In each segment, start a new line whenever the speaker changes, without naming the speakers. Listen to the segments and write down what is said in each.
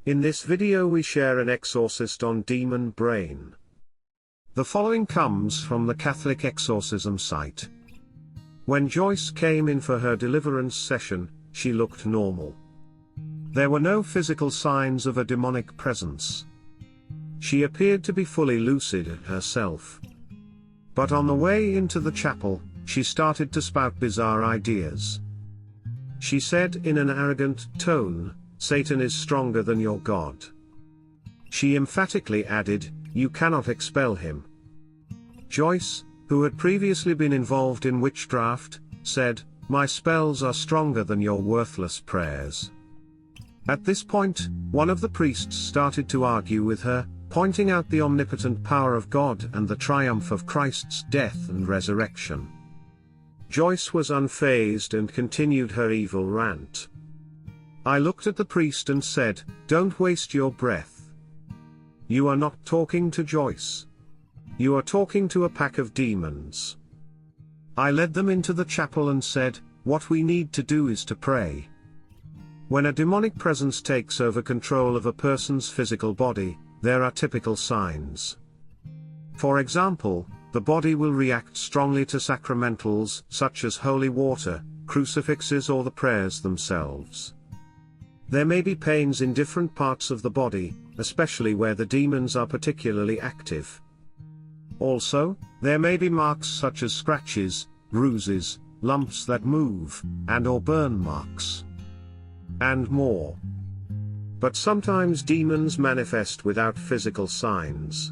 In this video we share an exorcist on demon brain. The following comes from the Catholic Exorcism site. When Joyce came in for her deliverance session, she looked normal. There were no physical signs of a demonic presence. She appeared to be fully lucid herself. But on the way into the chapel, she started to spout bizarre ideas. She said in an arrogant tone, "Satan is stronger than your God." She emphatically added, "You cannot expel him." Joyce, who had previously been involved in witchcraft, said, "My spells are stronger than your worthless prayers." At this point, one of the priests started to argue with her, pointing out the omnipotent power of God and the triumph of Christ's death and resurrection. Joyce was unfazed and continued her evil rant. I looked at the priest and said, "Don't waste your breath. You are not talking to Joyce. You are talking to a pack of demons." I led them into the chapel and said, "What we need to do is to pray." When a demonic presence takes over control of a person's physical body, there are typical signs. For example, the body will react strongly to sacramentals such as holy water, crucifixes, or the prayers themselves. There may be pains in different parts of the body, especially where the demons are particularly active. Also, there may be marks such as scratches, bruises, lumps that move, and/or burn marks, and more. But sometimes demons manifest without physical signs.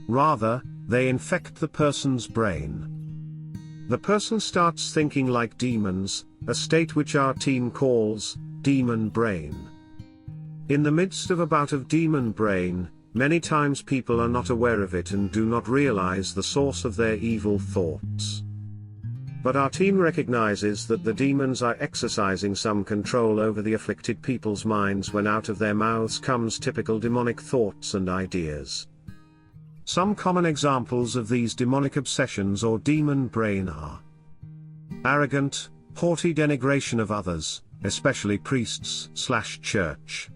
Rather, they infect the person's brain. The person starts thinking like demons, a state which our team calls demon brain. In the midst of a bout of demon brain, many times people are not aware of it and do not realize the source of their evil thoughts. But our team recognizes that the demons are exercising some control over the afflicted people's minds when out of their mouths comes typical demonic thoughts and ideas. Some common examples of these demonic obsessions or demon brain are arrogant, haughty denigration of others, especially priests/church.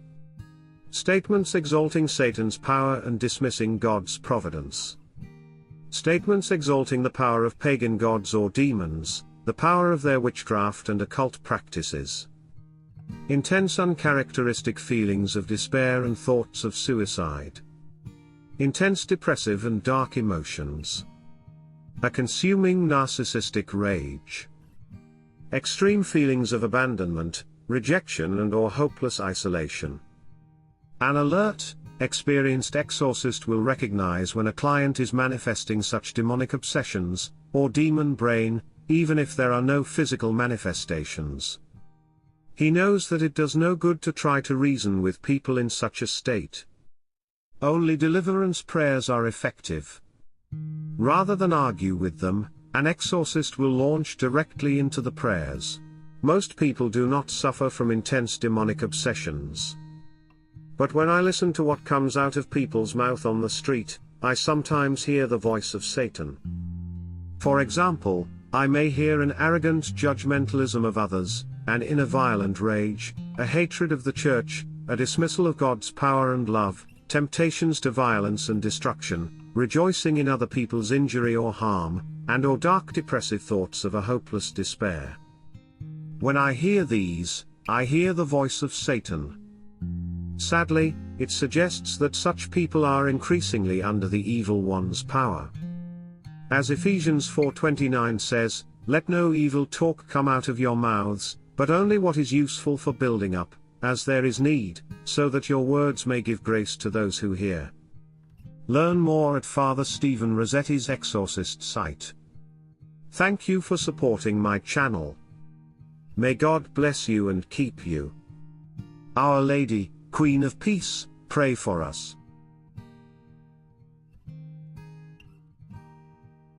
Statements exalting Satan's power and dismissing God's providence. Statements exalting the power of pagan gods or demons, the power of their witchcraft and occult practices. Intense uncharacteristic feelings of despair and thoughts of suicide. Intense depressive and dark emotions. A consuming narcissistic rage. Extreme feelings of abandonment, rejection and/or hopeless isolation. An alert, experienced exorcist will recognize when a client is manifesting such demonic obsessions, or demon brain, even if there are no physical manifestations. He knows that it does no good to try to reason with people in such a state. Only deliverance prayers are effective. Rather than argue with them, an exorcist will launch directly into the prayers. Most people do not suffer from intense demonic obsessions. But when I listen to what comes out of people's mouth on the street, I sometimes hear the voice of Satan. For example, I may hear an arrogant judgmentalism of others, an inner violent rage, a hatred of the church, a dismissal of God's power and love, temptations to violence and destruction, rejoicing in other people's injury or harm, and/or dark depressive thoughts of a hopeless despair. When I hear these, I hear the voice of Satan. Sadly, it suggests that such people are increasingly under the evil one's power. As Ephesians 4:29 says, "Let no evil talk come out of your mouths, but only what is useful for building up, as there is need, so that your words may give grace to those who hear." Learn more at Father Stephen Rossetti's Exorcist site. Thank you for supporting my channel. May God bless you and keep you. Our Lady, Queen of Peace, pray for us.